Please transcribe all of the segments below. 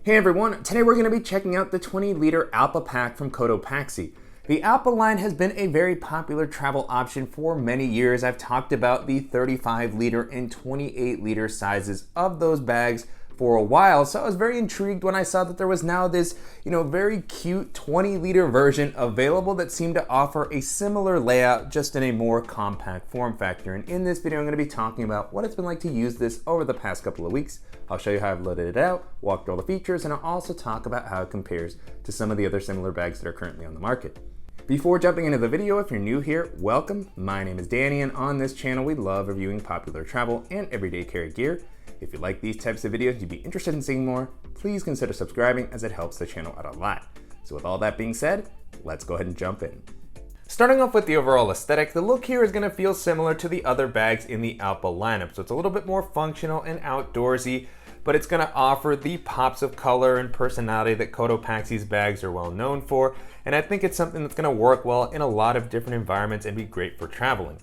Hey everyone, today we're going to be checking out the 20-liter Allpa pack from Cotopaxi. The Allpa line has been a very popular travel option for many years. I've talked about the 35-liter and 28-liter sizes of those bags for a while, so I was very intrigued when I saw that there was now this, very cute 20-liter version available that seemed to offer a similar layout, just in a more compact form factor. And in this video, I'm going to be talking about what it's been like to use this over the past couple of weeks. I'll show you how I've loaded it out, walk through all the features, and I'll also talk about how it compares to some of the other similar bags that are currently on the market. Before jumping into the video, if you're new here, welcome. My name is Danny, and on this channel, we love reviewing popular travel and everyday carry gear. If you like these types of videos, you'd be interested in seeing more, please consider subscribing as it helps the channel out a lot. So with all that being said, let's go ahead and jump in. Starting off with the overall aesthetic, the look here is going to feel similar to the other bags in the Allpa lineup. So it's a little bit more functional and outdoorsy, but it's going to offer the pops of color and personality that Cotopaxi's bags are well known for. And I think it's something that's going to work well in a lot of different environments and be great for traveling.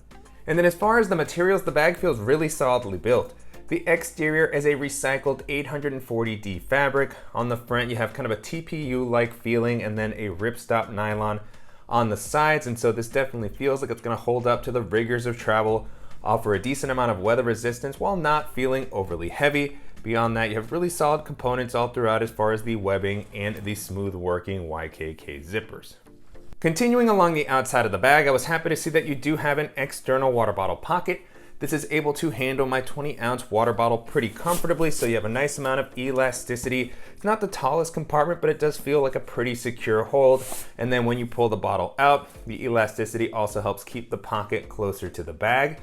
And then as far as the materials, the bag feels really solidly built. The exterior is a recycled 840D fabric. On the front, you have kind of a TPU-like feeling and then a ripstop nylon on the sides. And so this definitely feels like it's gonna hold up to the rigors of travel, offer a decent amount of weather resistance while not feeling overly heavy. Beyond that, you have really solid components all throughout as far as the webbing and the smooth working YKK zippers. Continuing along the outside of the bag, I was happy to see that you do have an external water bottle pocket. This is able to handle my 20-ounce water bottle pretty comfortably, so you have a nice amount of elasticity. It's not the tallest compartment, but it does feel like a pretty secure hold. And then when you pull the bottle out, the elasticity also helps keep the pocket closer to the bag.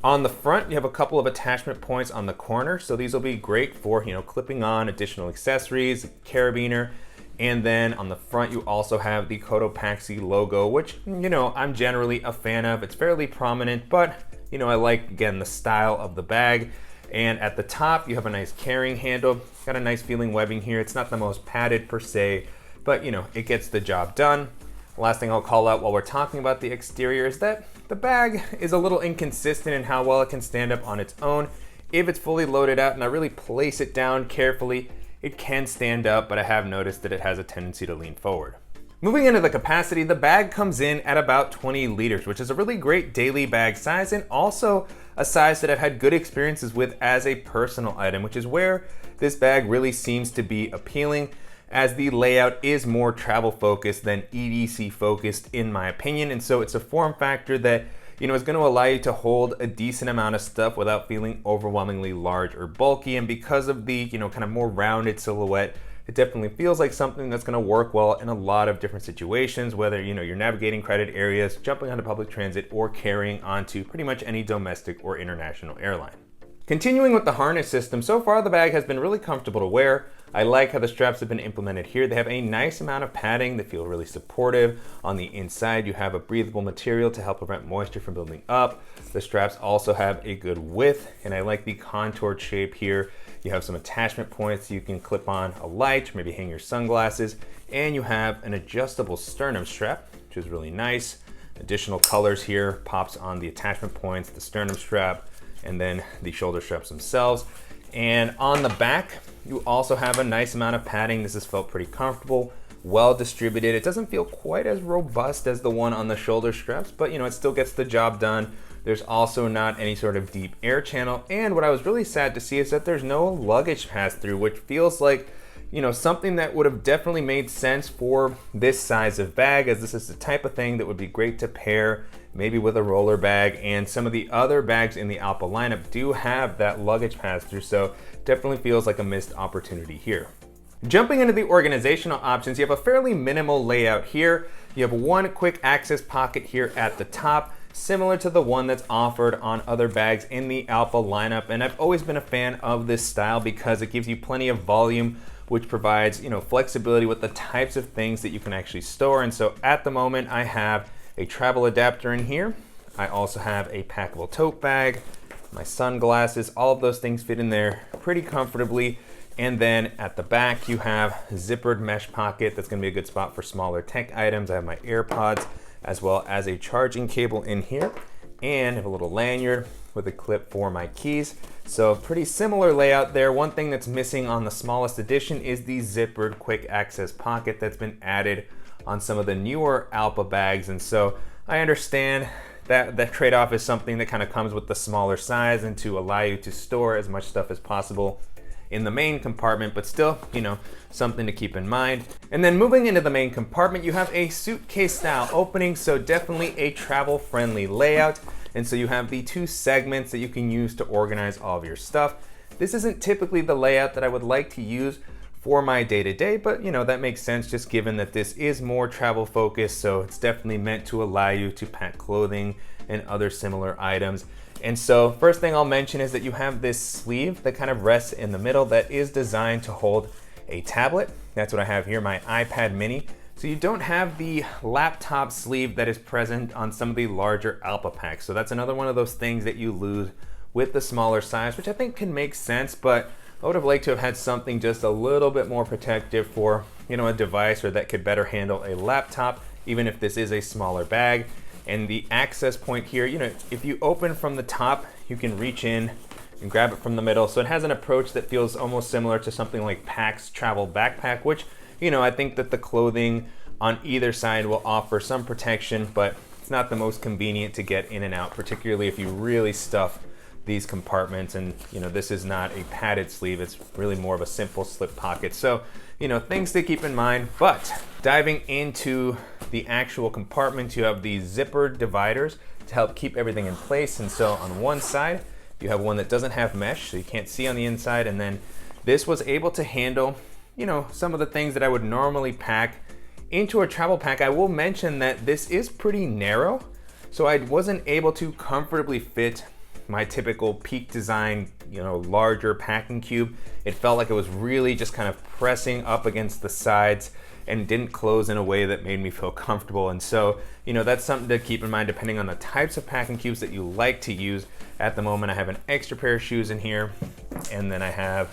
On the front, you have a couple of attachment points on the corner, so these will be great for, clipping on additional accessories, carabiner. And then on the front, you also have the Cotopaxi logo, which, I'm generally a fan of. It's fairly prominent, but I like, again, the style of the bag. And at the top, you have a nice carrying handle. Got a nice feeling webbing here. It's not the most padded per se, but it gets the job done. Last thing I'll call out while we're talking about the exterior is that the bag is a little inconsistent in how well it can stand up on its own. If it's fully loaded out and I really place it down carefully, it can stand up, but I have noticed that it has a tendency to lean forward. Moving into the capacity, the bag comes in at about 20 liters, which is a really great daily bag size and also a size that I've had good experiences with as a personal item, which is where this bag really seems to be appealing, as the layout is more travel focused than EDC focused in my opinion. And so it's a form factor that is going to allow you to hold a decent amount of stuff without feeling overwhelmingly large or bulky. And because of the kind of more rounded silhouette, it definitely feels like something that's going to work well in a lot of different situations, whether you're navigating crowded areas, jumping onto public transit, or carrying onto pretty much any domestic or international airline. Continuing with the harness system, so far the bag has been really comfortable to wear. I like how the straps have been implemented here. They have a nice amount of padding that feel really supportive. On the inside, you have a breathable material to help prevent moisture from building up. The straps also have a good width, and I like the contoured shape here. You have some attachment points you can clip on a light, maybe hang your sunglasses, and you have an adjustable sternum strap, which is really nice. Additional colors here, pops on the attachment points, the sternum strap, and then the shoulder straps themselves. And on the back, you also have a nice amount of padding. This has felt pretty comfortable, well distributed. It doesn't feel quite as robust as the one on the shoulder straps, but it still gets the job done. There's also not any sort of deep air channel. And what I was really sad to see is that there's no luggage pass-through, which feels like something that would have definitely made sense for this size of bag, as this is the type of thing that would be great to pair maybe with a roller bag, and some of the other bags in the Allpa lineup do have that luggage pass-through, so definitely feels like a missed opportunity here. Jumping into the organizational options, you have a fairly minimal layout here. You have one quick access pocket here at the top, similar to the one that's offered on other bags in the Allpa lineup, and I've always been a fan of this style because it gives you plenty of volume, which provides flexibility with the types of things that you can actually store. And so at the moment, I have a travel adapter in here. I also have a packable tote bag, my sunglasses, all of those things fit in there pretty comfortably. And then at the back, you have a zippered mesh pocket. That's gonna be a good spot for smaller tech items. I have my AirPods, as well as a charging cable in here, and I have a little lanyard with a clip for my keys. So pretty similar layout there. One thing that's missing on the smallest edition is the zippered quick access pocket that's been added on some of the newer Allpa bags. And so I understand that the trade-off is something that kind of comes with the smaller size and to allow you to store as much stuff as possible in the main compartment, but still, you know, something to keep in mind. And then moving into the main compartment, you have a suitcase style opening, so definitely a travel friendly layout. And so you have the two segments that you can use to organize all of your stuff. This isn't typically the layout that I would like to use for my day-to-day, but you know, that makes sense just given that this is more travel focused, so it's definitely meant to allow you to pack clothing and other similar items. And so first thing I'll mention is that you have this sleeve that kind of rests in the middle that is designed to hold a tablet. That's what I have here, my iPad mini. So you don't have the laptop sleeve that is present on some of the larger Allpa packs. So that's another one of those things that you lose with the smaller size, which I think can make sense, but I would have liked to have had something just a little bit more protective for, you know, a device or that could better handle a laptop, even if this is a smaller bag. And the access point here, you know, if you open from the top, you can reach in and grab it from the middle. So it has an approach that feels almost similar to something like Pack's travel backpack, which, you know, I think that the clothing on either side will offer some protection, but it's not the most convenient to get in and out, particularly if you really stuff these compartments. And you know, this is not a padded sleeve, it's really more of a simple slip pocket. So, you know, things to keep in mind. But diving into the actual compartments, you have these zippered dividers to help keep everything in place. And so on one side, you have one that doesn't have mesh, so you can't see on the inside. And then this was able to handle, you know, some of the things that I would normally pack into a travel pack. I will mention that this is pretty narrow, so I wasn't able to comfortably fit my typical Peak Design, you know, larger packing cube. It felt like it was really just kind of pressing up against the sides and didn't close in a way that made me feel comfortable. And so, you know, that's something to keep in mind depending on the types of packing cubes that you like to use. At the moment, I have an extra pair of shoes in here, and then I have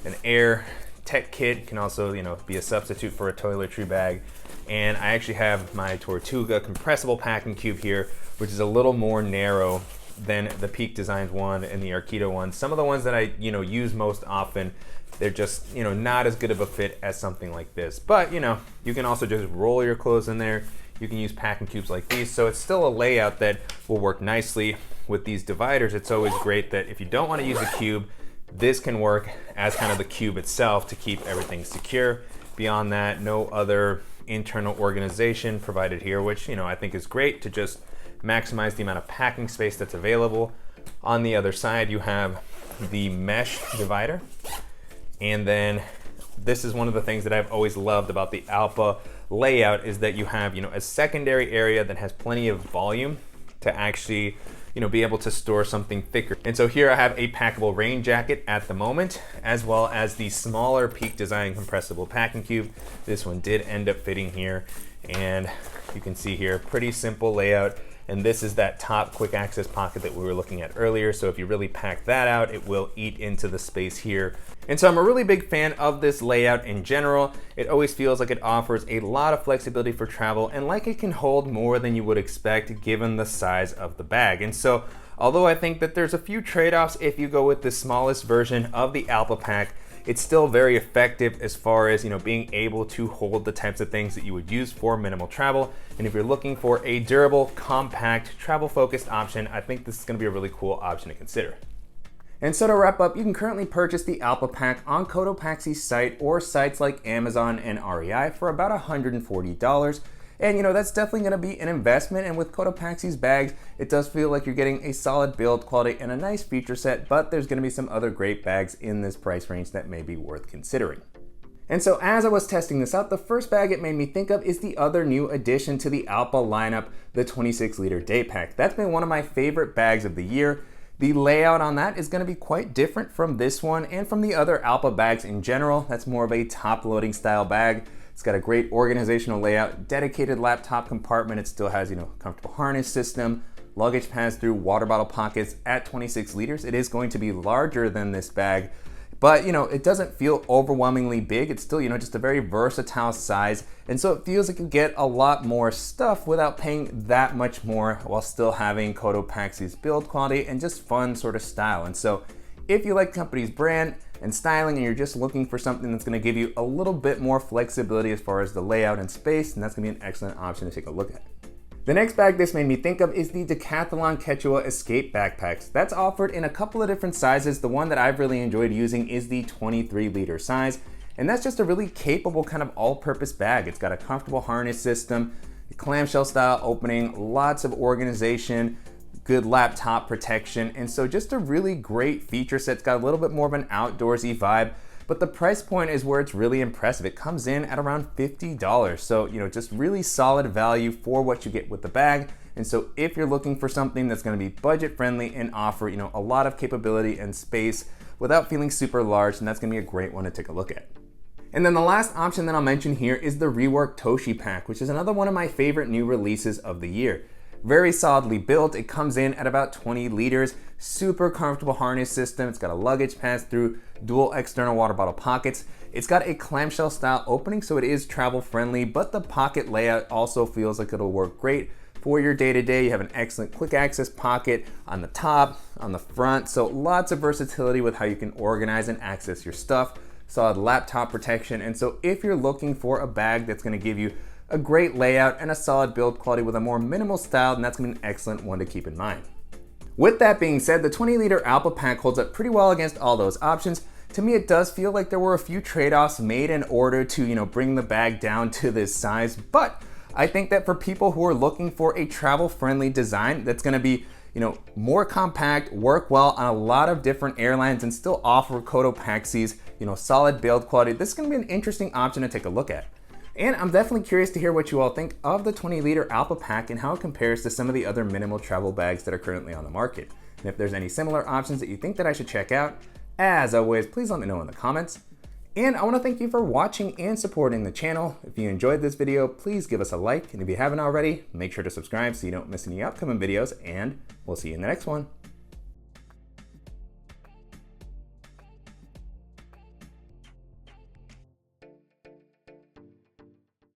an Air Tech Kit, can also, you know, be a substitute for a toiletry bag. And I actually have my Tortuga compressible packing cube here, which is a little more narrow than the Peak Designs one and the Arquito one. Some of the ones that I, you know, use most often, they're just, you know, not as good of a fit as something like this. But, you know, you can also just roll your clothes in there. You can use packing cubes like these. So it's still a layout that will work nicely with these dividers. It's always great that if you don't want to use a cube, this can work as kind of the cube itself to keep everything secure. Beyond that, no other internal organization provided here, which, you know, I think is great to just maximize the amount of packing space that's available. On the other side, you have the mesh divider. And then this is one of the things that I've always loved about the Allpa layout is that you have, you know, a secondary area that has plenty of volume to actually, you know, be able to store something thicker. And so here I have a packable rain jacket at the moment, as well as the smaller Peak Design compressible packing cube. This one did end up fitting here, and you can see here, pretty simple layout. And this is that top quick access pocket that we were looking at earlier. So if you really pack that out, it will eat into the space here. And so I'm a really big fan of this layout in general. It always feels like it offers a lot of flexibility for travel and like it can hold more than you would expect given the size of the bag. And so although I think that there's a few trade-offs if you go with the smallest version of the Allpa pack, it's still very effective as far as, you know, being able to hold the types of things that you would use for minimal travel. And if you're looking for a durable, compact, travel-focused option, I think this is going to be a really cool option to consider. And so to wrap up, you can currently purchase the Allpa pack on Cotopaxi's site or sites like Amazon and REI for about $140. And you know, that's definitely gonna be an investment, and with Cotopaxi's bags, it does feel like you're getting a solid build quality and a nice feature set, but there's gonna be some other great bags in this price range that may be worth considering. And so as I was testing this out, the first bag it made me think of is the other new addition to the Allpa lineup, the 26-liter day pack. That's been one of my favorite bags of the year. The layout on that is gonna be quite different from this one and from the other Allpa bags in general. That's more of a top-loading style bag. It's got a great organizational layout, dedicated laptop compartment. It still has, you know, comfortable harness system, luggage pass-through, water bottle pockets at 26 liters. It is going to be larger than this bag, But it doesn't feel overwhelmingly big. It's still just a very versatile size, and so it feels like you get a lot more stuff without paying that much more while still having Cotopaxi's build quality and just fun sort of style. And so if you like the company's brand and styling and you're just looking for something that's going to give you a little bit more flexibility as far as the layout and space, then that's going to be an excellent option to take a look at. The next bag this made me think of is the Decathlon Quechua Escape Backpacks. That's offered in a couple of different sizes. The one that I've really enjoyed using is the 23-liter size, and that's just a really capable kind of all-purpose bag. It's got a comfortable harness system, a clamshell style opening, lots of organization, good laptop protection, and so just a really great feature set. It's got a little bit more of an outdoorsy vibe, but the price point is where it's really impressive. It comes in at around $50. So, just really solid value for what you get with the bag. And so if you're looking for something that's gonna be budget friendly and offer, a lot of capability and space without feeling super large, then that's gonna be a great one to take a look at. And then the last option that I'll mention here is the reworked Toshi pack, which is another one of my favorite new releases of the year. Very solidly built. It comes in at about 20 liters, super comfortable harness system. It's got a luggage pass-through, dual external water bottle pockets. It's got a clamshell style opening, so it is travel friendly, but the pocket layout also feels like it'll work great for your day-to-day. You have an excellent quick access pocket on the top, on the front, so lots of versatility with how you can organize and access your stuff. Solid laptop protection, and so if you're looking for a bag that's gonna give you a great layout and a solid build quality with a more minimal style, and that's gonna be an excellent one to keep in mind. With that being said, the 20-liter Allpa pack holds up pretty well against all those options. To me, it does feel like there were a few trade-offs made in order to, bring the bag down to this size, but I think that for people who are looking for a travel-friendly design that's gonna be, more compact, work well on a lot of different airlines and still offer Cotopaxi's, solid build quality, this is gonna be an interesting option to take a look at. And I'm definitely curious to hear what you all think of the 20-liter Allpa pack and how it compares to some of the other minimal travel bags that are currently on the market. And if there's any similar options that you think that I should check out, as always, please let me know in the comments. And I want to thank you for watching and supporting the channel. If you enjoyed this video, please give us a like. And if you haven't already, make sure to subscribe so you don't miss any upcoming videos. And we'll see you in the next one.